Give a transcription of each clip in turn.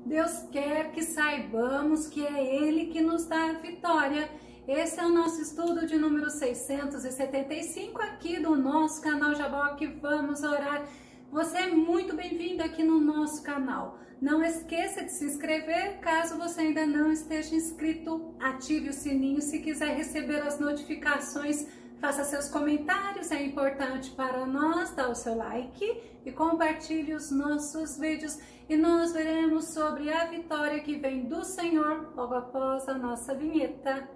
Deus quer que saibamos que é Ele que nos dá a vitória. Esse é o nosso estudo de número 675 aqui do nosso canal Jaboque. Vamos orar. Você é muito bem-vindo aqui no nosso canal. Não esqueça de se inscrever, caso você ainda não esteja inscrito. Ative o sininho se quiser receber as notificações. Faça seus comentários, é importante para nós. Dá o seu like e compartilhe os nossos vídeos. E nós veremos sobre a vitória que vem do Senhor logo após a nossa vinheta.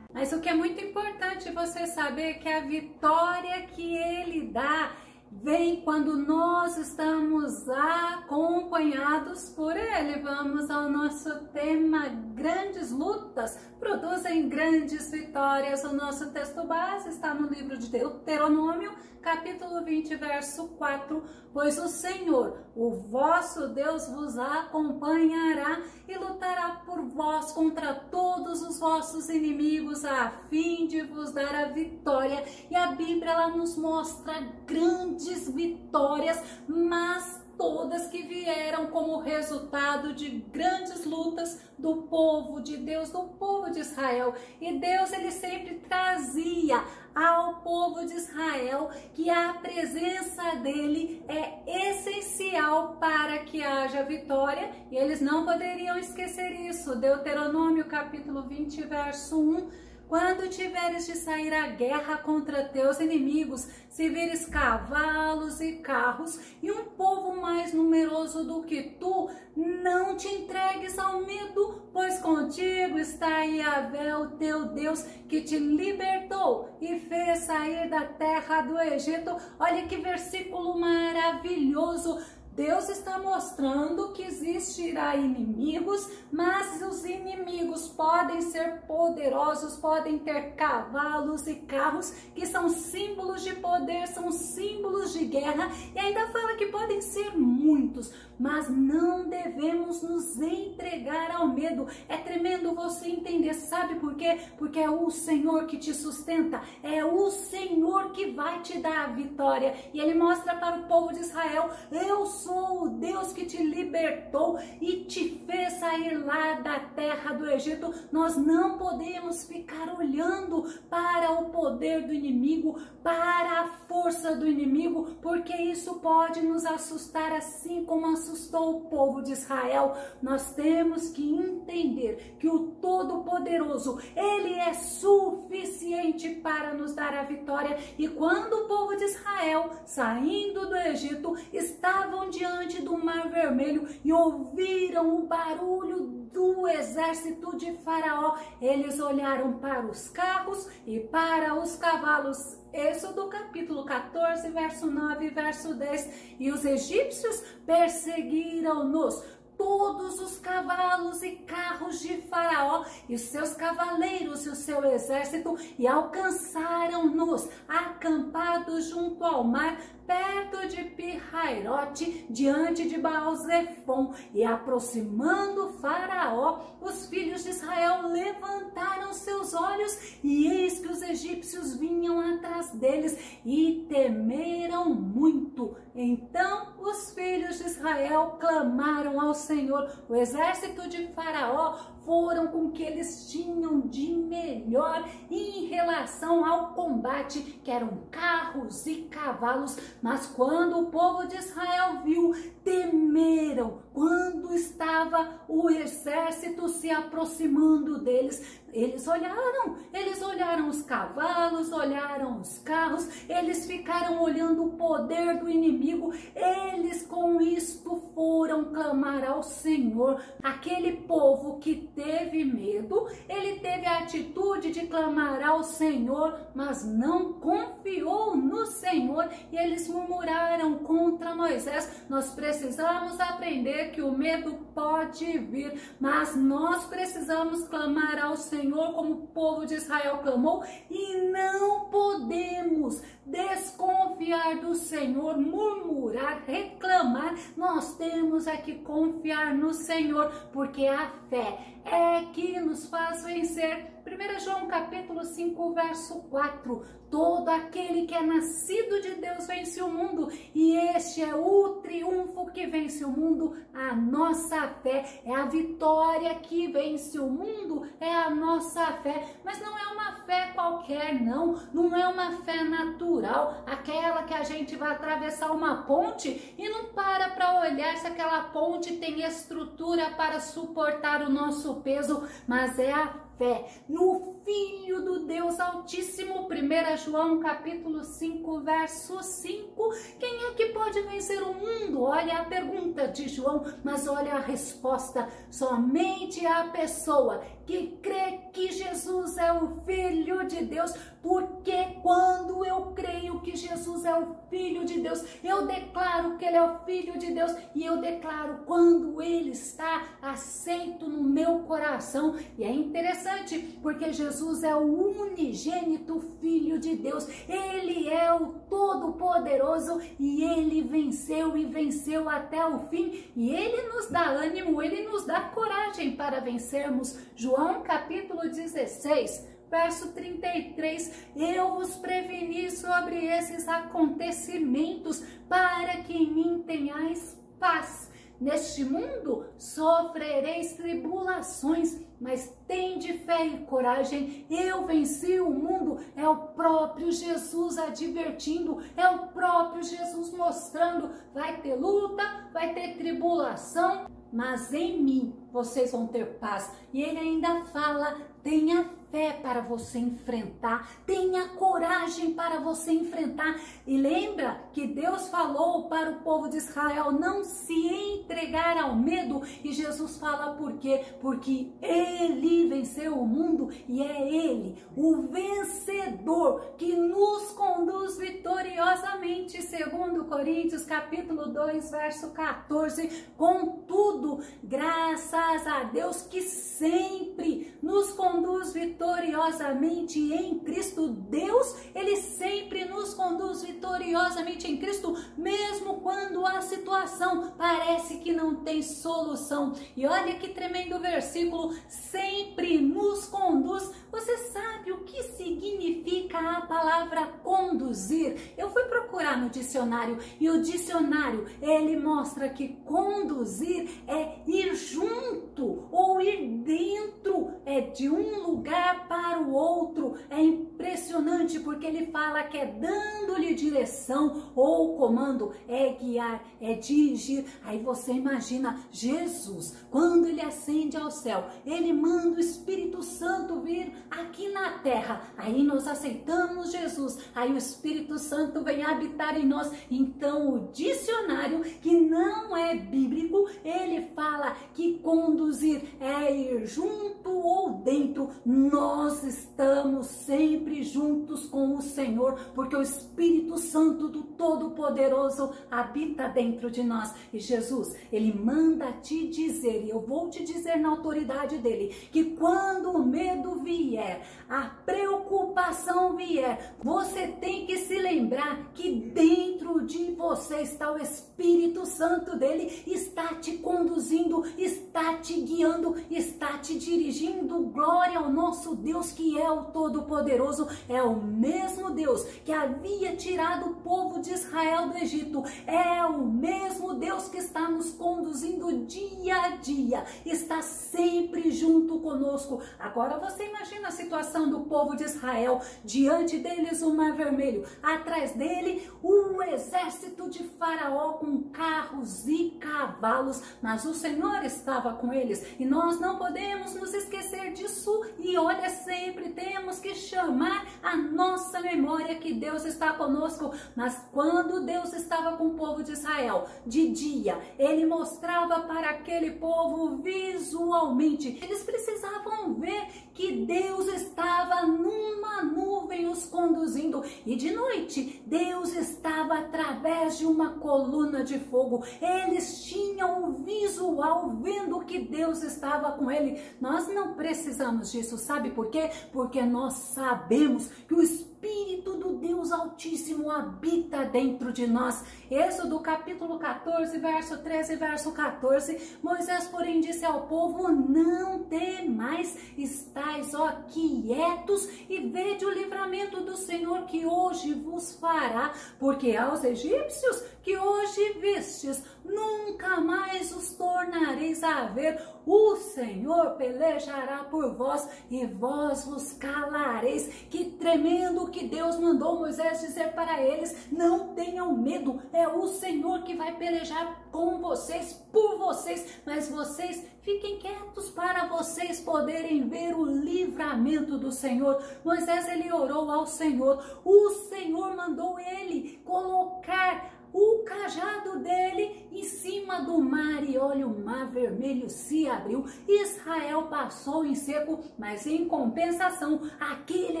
Mas o que é muito importante você saber é que a vitória que Ele dá vem quando nós estamos acompanhados por Ele. Vamos ao nosso tema: grandes lutas produzem grandes vitórias. O nosso texto base está no livro de Deuteronômio, capítulo 20, verso 4. Pois o Senhor, o vosso Deus, vos acompanhará e lutará por vós contra todos os vossos inimigos, a fim de vos dar a vitória. E a Bíblia, ela nos mostra grandes vitórias, mas todas que vieram como resultado de grandes lutas do povo de Deus, do povo de Israel. E Deus, ele sempre trazia ao povo de Israel que a presença dele é essencial para que haja vitória, e eles não poderiam esquecer isso. Deuteronômio capítulo 20, verso 1. Quando tiveres de sair à guerra contra teus inimigos, se vires cavalos e carros e um povo mais numeroso do que tu, não te entregues ao medo, pois contigo está Yahvé, o teu Deus, que te libertou e fez sair da terra do Egito. Olha que versículo maravilhoso! Deus está mostrando que existirá inimigos, mas os inimigos podem ser poderosos, podem ter cavalos e carros, que são símbolos de poder, são símbolos de guerra, e ainda fala que podem ser muitos, mas não devemos nos entregar ao medo. É tremendo você entender, sabe por quê? Porque é o Senhor que te sustenta, é o Senhor que vai te dar a vitória. E Ele mostra para o povo de Israel: eu sou o Deus que te libertou e te fez sair lá da terra do Egito. Nós não podemos ficar olhando para o poder do inimigo, para a força do inimigo, porque isso pode nos assustar, assim como assustou o povo de Israel. Nós temos que entender que o Todo-Poderoso, Ele é suficiente para nos dar a vitória. E quando o povo de Israel, saindo do Egito, estavam diante do Mar Vermelho e ouviram o barulho do exército de Faraó, eles olharam para os carros e para os cavalos. Êxodo capítulo 14, verso 9 e verso 10. E os egípcios perseguiram-nos, todos os cavalos e carros de Faraó e os seus cavaleiros e o seu exército, e alcançaram-nos acampados junto ao mar, perto de Pi-Hairote, diante de Baal-Zefon. E aproximando Faraó, os filhos de Israel levantaram seus olhos, e eis que os egípcios vinham atrás deles, e temeram muito. Então os filhos de Israel clamaram ao Senhor. O exército de Faraó foram com o que eles tinham de melhor em relação ao combate, que eram carros e cavalos. Mas quando o povo de Israel viu, temeram. Quando estava o exército se aproximando deles, eles olharam os cavalos, olharam os carros, eles ficaram olhando o poder do inimigo. Eles com isto foram clamar ao Senhor. Aquele povo que teve medo, ele teve a atitude de clamar ao Senhor, mas não confiou no Senhor, e eles murmuraram contra Moisés. Nós precisamos aprender que o medo pode vir, mas nós precisamos clamar ao Senhor como o povo de Israel clamou, e não podemos desconfiar do Senhor, murmurar, reclamar. Nós temos é que confiar no Senhor, porque a fé é que nos faz vencer. 1 João capítulo 5, verso 4. Todo aquele que é nascido de Deus vence o mundo, e este é o triunfo que vence o mundo, a nossa fé. É a vitória que vence o mundo, é a nossa fé. Mas não é uma fé qualquer, não é uma fé natural, aquela que a gente vai atravessar uma ponte e não para olhar se aquela ponte tem estrutura para suportar o nosso peso, mas é a fé no Filho do Deus Altíssimo. 1 João capítulo 5, verso 5. Quem é que pode vencer o mundo? Olha a pergunta de João, mas olha a resposta. Somente a pessoa que crê que Jesus é o Filho de Deus, porque quando eu creio que Jesus é o Filho de Deus, eu declaro que Ele é o Filho de Deus, e eu declaro quando Ele está aceito no meu coração. E é interessante, porque Jesus é o unigênito Filho de Deus, Ele é o Todo-Poderoso, e Ele venceu e venceu até o fim, e Ele nos dá ânimo, Ele nos dá coragem para vencermos. João capítulo 16, verso 33, eu vos preveni sobre esses acontecimentos, para que em mim tenhais paz. Neste mundo sofrereis tribulações, mas tende fé e coragem, eu venci o mundo. É o próprio Jesus advertindo, é o próprio Jesus mostrando, vai ter luta, vai ter tribulação, mas em mim vocês vão ter paz. E ele ainda fala, tenha fé para você enfrentar, tenha coragem para você enfrentar. E lembra que Deus falou para o povo de Israel não se entregar ao medo, e Jesus fala por quê? Porque Ele venceu o mundo, e é Ele, o vencedor, que nos conduz vitoriosamente, segundo Coríntios capítulo 2, verso 14. Contudo, graças a Deus que sempre nos conduz vitoriosamente em Cristo. Deus, Ele sempre nos conduz vitoriosamente em Cristo, mesmo quando a situação parece que não tem solução. E olha que tremendo versículo, sempre nos conduz. Você sabe o que significa a palavra conduzir? Eu fui procurar no dicionário, e o dicionário, ele mostra que conduzir é ir junto ou ir dentro, é de um lugar para o outro. É impressionante, porque ele fala que é dando-lhe direção ou comando, é guiar, é dirigir. Aí você imagina Jesus, quando ele ascende ao céu, ele manda o Espírito Santo vir aqui na terra, aí nós aceitamos Jesus, aí o Espírito Santo vem habitar em nós. Então o dicionário, que não é bíblico, ele fala que conduzir é ir junto ou dentro. Nós estamos sempre juntos com o Senhor, porque o Espírito Santo do Todo-Poderoso habita dentro de nós. E Jesus, ele manda te dizer, e eu vou te dizer na autoridade dele, que quando o medo vier, a preocupação vier, você tem que se lembrar que dentro de você está o Espírito Santo dele, está te conduzindo, está te guiando, está te dirigindo. Glória ao nosso Deus, que é o Todo-Poderoso, é o mesmo Deus que havia tirado o povo de Israel do Egito, é o mesmo Deus que está nos conduzindo dia a dia, está sempre junto conosco. Agora você imagina a situação do povo de Israel, diante deles o Mar Vermelho, atrás dele o exército de Faraó com carros e cavalos, mas o Senhor estava com eles, e nós não podemos nos esquecer disso. E olha, sempre temos que chamar a nossa memória que Deus está conosco. Mas quando Deus estava com o povo de Israel de dia, ele mostrava para aquele povo visualmente, eles precisavam ver que Deus estava numa nuvem os conduzindo, e de noite Deus estava através de uma coluna de fogo. Eles tinham o visual, vendo que Deus estava com ele. Nós não precisamos disso, sabe por quê? Porque nós sabemos que o Espírito Espírito do Deus Altíssimo habita dentro de nós. Êxodo capítulo 14, verso 13 e verso 14. Moisés, porém, disse ao povo: não temais, estais, ó, quietos e vede o livramento do Senhor que hoje vos fará, porque aos egípcios que hoje vistes, nunca mais os tornareis a ver. O Senhor pelejará por vós e vós vos calareis. Que tremendo que Deus mandou Moisés dizer para eles: não tenham medo, é o Senhor que vai pelejar com vocês, por vocês, mas vocês fiquem quietos para vocês poderem ver o livramento do Senhor. Moisés, ele orou ao Senhor, o Senhor mandou ele colocar o cajado dele em cima do mar e olha, o mar vermelho se abriu. Israel passou em seco, mas em compensação, aquele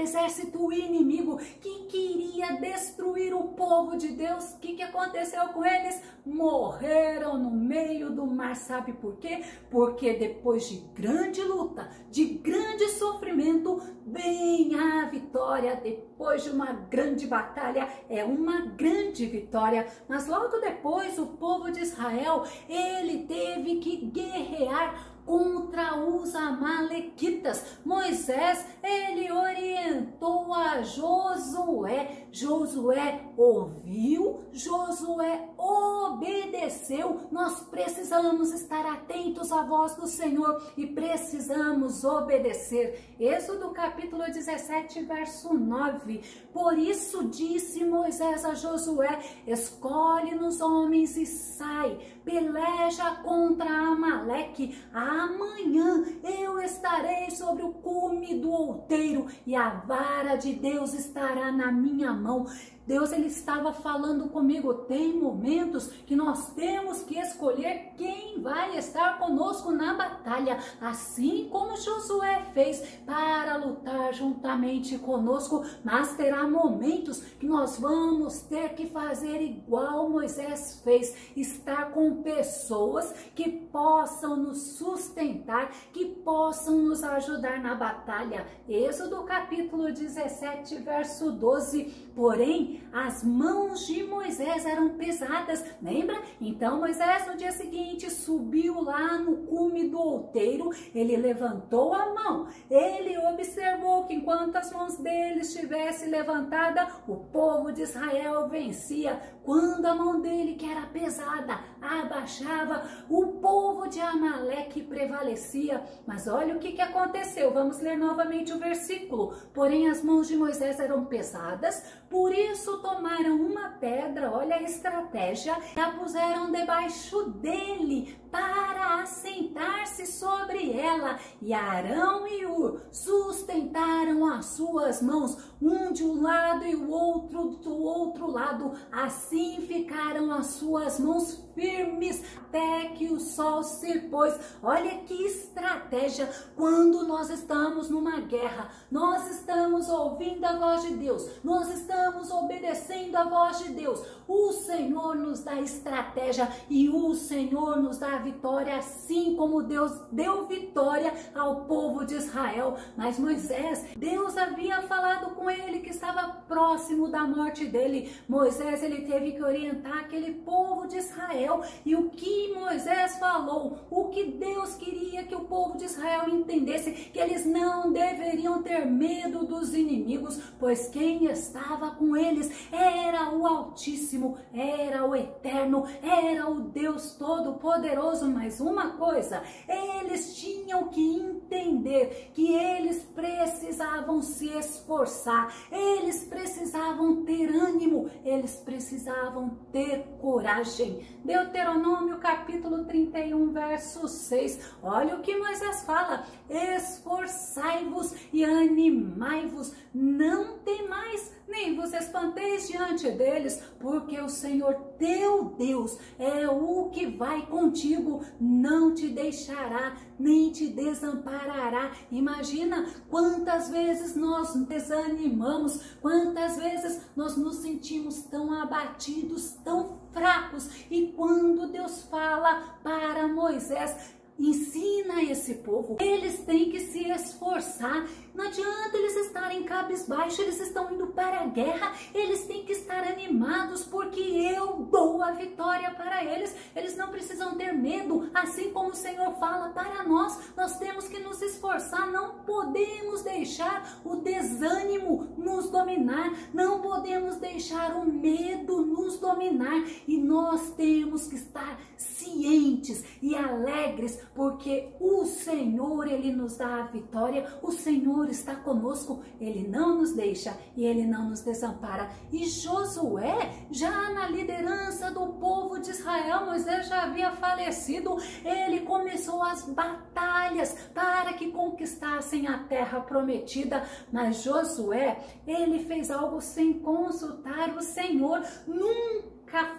exército inimigo que queria destruir o povo de Deus, o que aconteceu com eles? Morreram no meio do mar. Sabe por quê? Porque depois de grande luta, de grande sofrimento, vem a vitória. Depois de uma grande batalha, é uma grande vitória. Mas logo depois, o povo de Israel, ele teve que guerrear contra os amalequitas. Moisés, ele orientou a Josué. Josué ouviu, Josué obedeceu. Nós precisamos estar atentos à voz do Senhor e precisamos obedecer. Êxodo capítulo 17, verso 9. Por isso disse Moisés a Josué: escolhe-nos homens e sai, peleja contra Amaleque. Amanhã eu estarei sobre o cume do outeiro e a vara de Deus estará na minha mão. Deus, ele estava falando comigo. Tem momentos que nós temos que escolher quem vai estar conosco na batalha, assim como Josué fez para lutar juntamente conosco, mas terá momentos que nós vamos ter que fazer igual Moisés fez, estar com pessoas que possam nos sustentar, que possam nos ajudar na batalha. Êxodo capítulo 17, verso 12. Porém, as mãos de Moisés eram pesadas, lembra? Então Moisés no dia seguinte subiu lá no cume do outeiro, ele levantou a mão, ele observou que enquanto as mãos dele estivessem levantadas, o povo de Israel vencia. Quando a mão dele, que era pesada, abaixava, o povo de Amaleque prevalecia. Mas olha o que aconteceu, vamos ler novamente o versículo. Porém as mãos de Moisés eram pesadas, por isso tomaram uma pedra, olha a estratégia, e a puseram debaixo dele para assentar-se sobre ela. E Arão e Hur sustentaram as suas mãos, um de um lado e o outro do outro lado. Assim ficaram as suas mãos firmes até que o sol se pôs. Olha que estratégia. Quando nós estamos numa guerra, nós estamos ouvindo a voz de Deus, nós estamos obedecendo a voz de Deus, o Senhor nos dá estratégia e o Senhor nos dá vitória, assim como Deus deu vitória ao povo de Israel. Mas Moisés, Deus havia falado com ele que estava próximo da morte dele. Moisés, ele teve que orientar aquele povo de Israel. E o que Moisés falou, o que Deus queria que o povo de Israel entendesse, que eles não deveriam ter medo dos inimigos, pois quem estava com eles era o Altíssimo, era o Eterno, era o Deus Todo-Poderoso. Mas uma coisa, eles tinham que entender que eles precisavam se esforçar, eles precisavam ter ânimo, eles precisavam ter coragem. Deuteronômio capítulo 31, verso 6. Olha o que Moisés fala: esforçai-vos e animai-vos, não temais, nem vos espanteis diante deles, porque o Senhor teu Deus é o que vai contigo, não te deixará, nem te desamparará. Imagina quantas vezes nós desanimamos, quantas vezes nós nos sentimos tão abatidos, tão fracos, e quando Deus fala para Moisés: ensina esse povo, eles têm que se esforçar. Não adianta eles estarem cabisbaixos, eles estão indo para a guerra, eles têm que estar animados, porque eu dou a vitória para eles. Eles não precisam ter medo, assim como o Senhor fala para nós. Nós temos que nos esforçar, não podemos deixar o desânimo nos dominar, não podemos deixar o medo nos dominar, e nós temos que estar cientes e alegres, porque o Senhor, Ele nos dá a vitória, o Senhor está conosco, Ele não nos deixa e Ele não nos desampara. E Josué, já na liderança do povo de Israel, Moisés já havia falecido, ele começou as batalhas para que conquistassem a terra prometida, mas Josué, ele fez algo sem consultar o Senhor. Nunca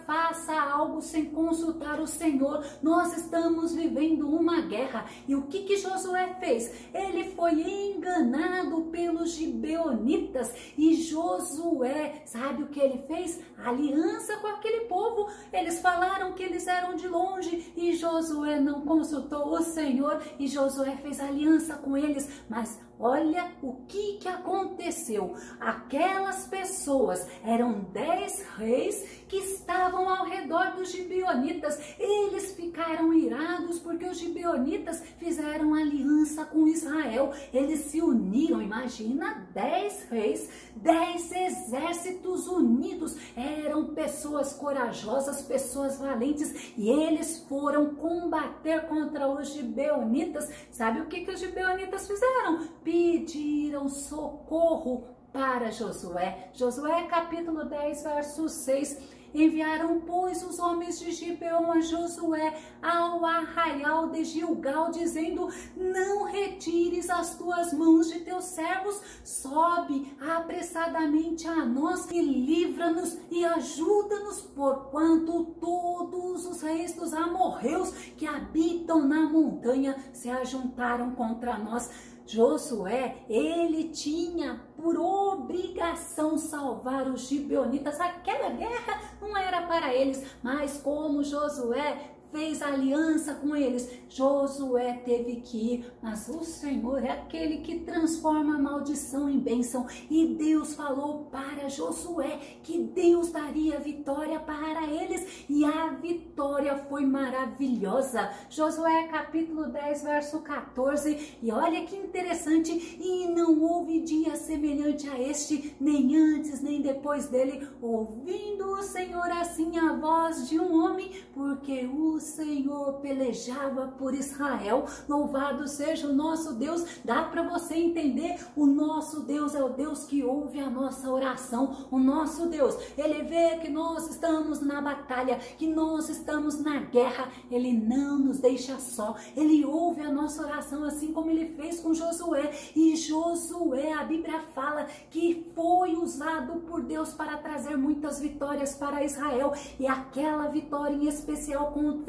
faça algo sem consultar o Senhor. Nós estamos vivendo uma guerra. E o que Josué fez? Ele foi enganado pelos gibeonitas. E Josué, sabe o que ele fez? Aliança com aquele povo. Eles falaram que eles eram de longe e Josué não consultou o Senhor e Josué fez aliança com eles. Mas olha o que aconteceu. Aquelas pessoas, eram 10 reis que estavam ao redor dos gibeonitas. Eles ficaram irados porque os gibeonitas fizeram aliança com Israel. Eles se uniram, imagina, 10 reis, 10 exércitos unidos. Eram pessoas corajosas, pessoas valentes, e eles foram combater contra os gibeonitas. Sabe o que os gibeonitas fizeram? Pediram socorro para Josué. Josué capítulo 10, verso 6. Enviaram, pois, os homens de Gibeon a Josué ao arraial de Gilgal, dizendo: não retires as tuas mãos de teus servos, sobe apressadamente a nós e livra-nos e ajuda-nos, porquanto todos os reis dos amorreus que habitam na montanha se ajuntaram contra nós. Josué, ele tinha por obrigação salvar os gibeonitas. Aquela guerra não era para eles, mas como Josué fez aliança com eles, Josué teve que ir. Mas o Senhor é aquele que transforma a maldição em bênção, e Deus falou para Josué que Deus daria vitória para eles, e a vitória foi maravilhosa. Josué capítulo 10, verso 14, e olha que interessante: e não houve dia semelhante a este, nem antes nem depois dele, ouvindo o Senhor assim a voz de um homem, porque o Senhor pelejava por Israel. Louvado seja o nosso Deus. Dá para você entender? O nosso Deus é o Deus que ouve a nossa oração. O nosso Deus, Ele vê que nós estamos na batalha, que nós estamos na guerra. Ele não nos deixa só. Ele ouve a nossa oração, assim como Ele fez com Josué. E Josué, a Bíblia fala que foi usado por Deus para trazer muitas vitórias para Israel, e aquela vitória em especial contra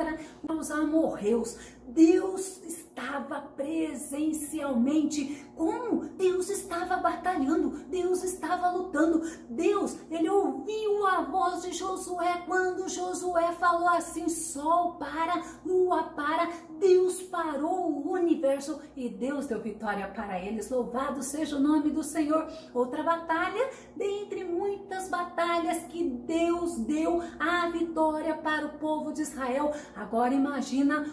os amorreus. Deus estava presencialmente. Como? Deus estava batalhando, Deus estava lutando. Deus, Ele ouviu a voz de Josué quando Josué falou assim: sol para, lua para. Deus parou o universo e Deus deu vitória para eles. Louvado seja o nome do Senhor. Outra batalha, dentre muitas batalhas que Deus deu a vitória para o povo de Israel. Agora imagina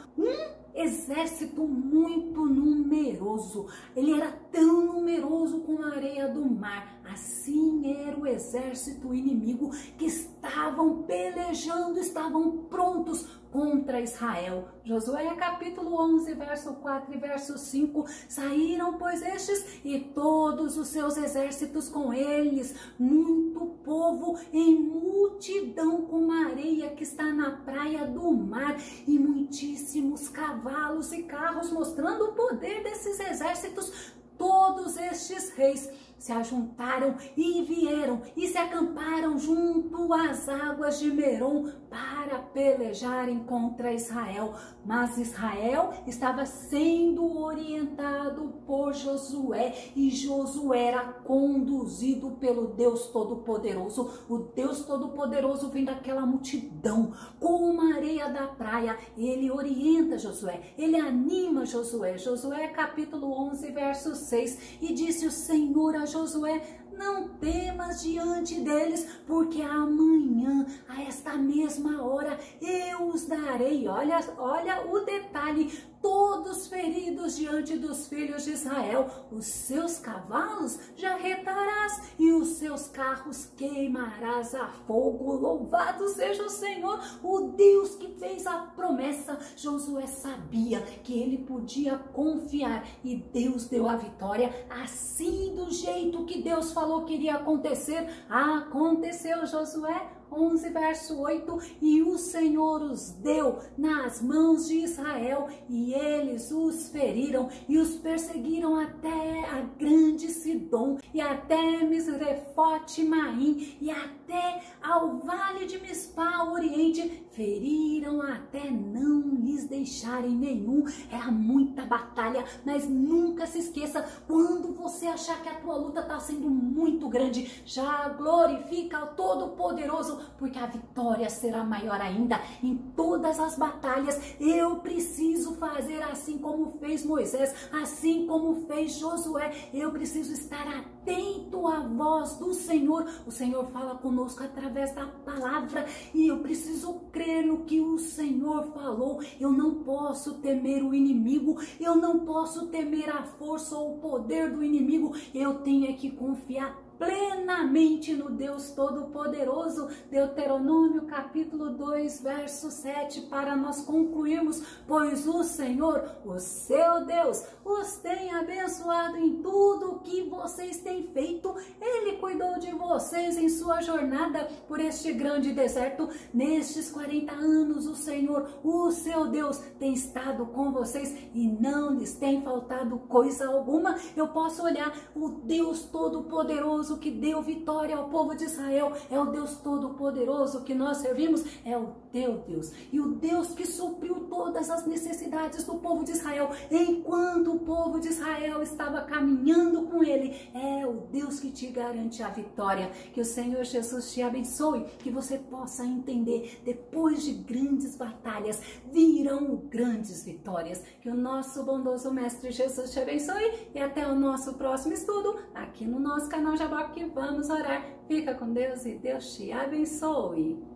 exército muito numeroso. Ele era tão numeroso como a areia do mar. Assim era o exército inimigo, que estavam pelejando, estavam prontos contra Israel. Josué capítulo 11, verso 4 e verso 5. Saíram, pois, estes e todos os seus exércitos com eles, muito povo em multidão como a areia que está na praia do mar, e muitíssimos cavalos e carros, mostrando o poder desses exércitos. Todos estes reis se ajuntaram e vieram e se acamparam junto às águas de Merom para pelejarem contra Israel. Mas Israel estava sendo orientado por Josué e Josué era conduzido pelo Deus Todo-Poderoso. O Deus Todo-Poderoso vem daquela multidão com uma areia da praia. Ele orienta Josué, ele anima Josué. Josué capítulo 11, verso 6. E disse o Senhor a Josué: não temas diante deles, porque amanhã, a esta mesma hora, eu os darei. Olha o detalhe: todos feridos diante dos filhos de Israel. Os seus cavalos jarretarás e os seus carros queimarás a fogo. Louvado seja o Senhor, o Deus que fez a promessa. Josué sabia que ele podia confiar e Deus deu a vitória. Assim, do jeito que Deus falou que iria acontecer, aconteceu. Josué 11, verso 8, e o Senhor os deu nas mãos de Israel, e eles os feriram e os perseguiram até a grande Sidom, e até Misrefote-Maim, e até ao vale de Mispá, ao oriente, feriram até não lhes deixarem nenhum. Era muita batalha, mas nunca se esqueça, quando você achar que a tua luta está sendo muito grande, já glorifica ao Todo-Poderoso, porque a vitória será maior ainda. Em todas as batalhas eu preciso fazer assim como fez Moisés, assim como fez Josué. Eu preciso estar atento à voz do Senhor. O Senhor fala conosco através da palavra e eu preciso crer no que o Senhor falou. Eu não posso temer o inimigo, eu não posso temer a força ou o poder do inimigo. Eu tenho que confiar plenamente no Deus Todo-Poderoso. Deuteronômio capítulo 2, verso 7, para nós concluirmos: pois o Senhor, o seu Deus, os tem abençoado em tudo o que vocês têm feito. Ele cuidou de vocês em sua jornada por este grande deserto. Nestes 40 anos, o Senhor, o seu Deus, tem estado com vocês e não lhes tem faltado coisa alguma. Eu posso olhar o Deus Todo-Poderoso que deu vitória ao povo de Israel. É o Deus Todo-Poderoso que nós servimos, é o teu Deus. E o Deus que supriu todas as necessidades do povo de Israel, enquanto o povo de Israel estava caminhando com ele, é o Deus que te garante a vitória. Que o Senhor Jesus te abençoe, que você possa entender, depois de grandes batalhas, virão grandes vitórias. Que o nosso bondoso Mestre Jesus te abençoe e até o nosso próximo estudo aqui no nosso canal Jaboque. Vamos orar. Fica com Deus e Deus te abençoe.